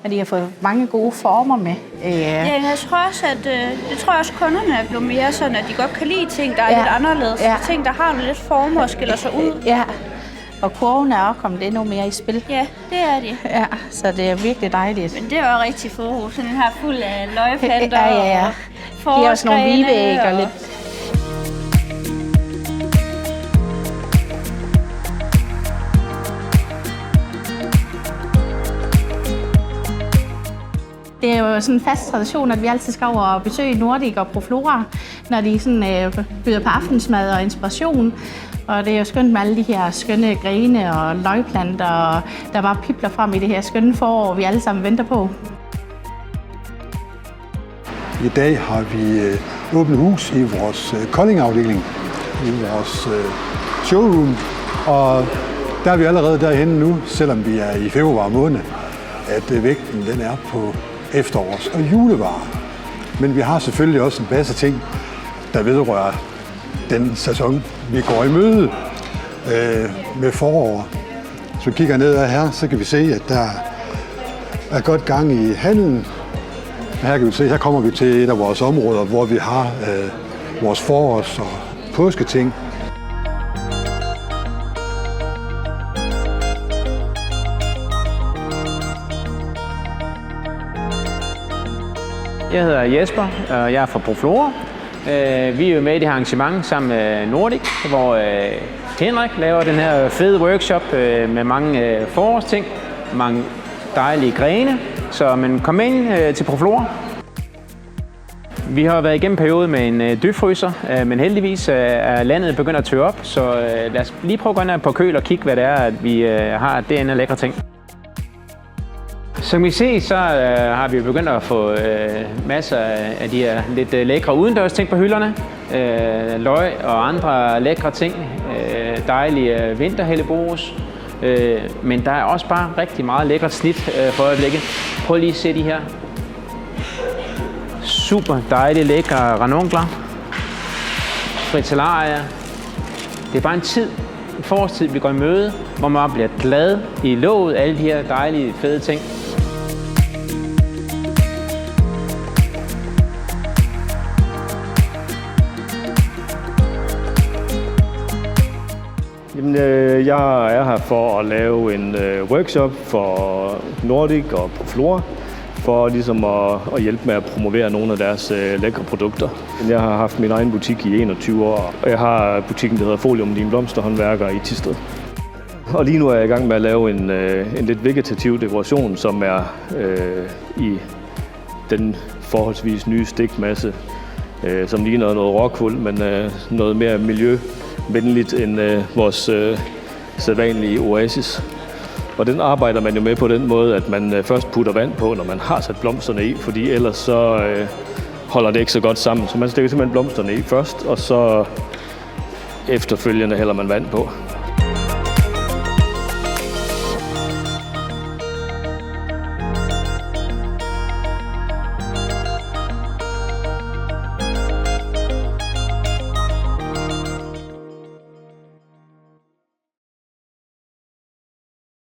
at de har fået mange gode former med. Ja, jeg tror også, at kunderne er blevet mere sådan, at de godt kan lide ting, der er lidt anderledes. Ja. Ting, der har lidt former og skiller sig ud. Ja, og kurven er også kommet endnu mere i spil. Ja, det er de. Ja, så det er virkelig dejligt. Men det er jo rigtig fodhus. Sådan her fuld af løgplanter ja. og forårsgrene. De har også nogle vibeæg og lidt. Det er jo sådan en fast tradition, at vi altid skal over og besøge Nordic og Proflora, når de sådan, byder på aftensmad og inspiration. Og det er jo skønt med alle de her skønne grene og løgplanter, der bare pipler frem i det her skønne forår, vi alle sammen venter på. I dag har vi åbent hus i vores Kolding-afdeling, i vores showroom. Og der er vi allerede derhenne nu, selvom vi er i februar måned, at vægten den er på efterårs- og julevarer. Men vi har selvfølgelig også en masse ting, der vedrører den sæson, vi går i møde med forår. Så vi kigger ned her, så kan vi se, at der er godt gang i handelen. Her kan vi se, her kommer vi til et af vores områder, hvor vi har vores forårs- og påsketing. Jeg hedder Jesper, og jeg er fra Proflora. Vi er jo med i det her arrangement sammen med Nordic, hvor Henrik laver den her fede workshop med mange forårsting, mange dejlige grene. Så man kom ind til Proflora. Vi har været igennem en periode med en dybfryser, men heldigvis er landet begyndt at tørre op, så lad os lige prøve at gå ind på køl og kigge, hvad det er, at vi har derinde af lækre ting. Som I ser, så har vi begyndt at få masser af de her lidt lækre udendørs ting på hylderne. Løg og andre lækre ting. Dejlige vinterhellebos. Men der er også bare rigtig meget lækkert snit for øjeblikket. Prøv lige at se de her. Super dejlige lækre ranunkler. Fritillaria. Det er bare en forårstid, vi går i møde, hvor man bliver glad i låget af alle de her dejlige, fede ting. Jamen, jeg er her for at lave en workshop for Nordic og Proflora, for ligesom at hjælpe med at promovere nogle af deres lækre produkter. Jeg har haft min egen butik i 21 år, og jeg har butikken, der hedder Folium, Din Blomsterhåndværker i Thisted. Og lige nu er jeg i gang med at lave en lidt vegetativ dekoration, som er i den forholdsvis nye stikmasse, som ligner noget rockwool, men noget mere miljøvenligt end vores sædvanlige Oasis. Og den arbejder man jo med på den måde, at man først putter vand på, når man har sat blomsterne i, fordi ellers så holder det ikke så godt sammen. Så man stikker simpelthen blomsterne i først, og så efterfølgende hælder man vand på.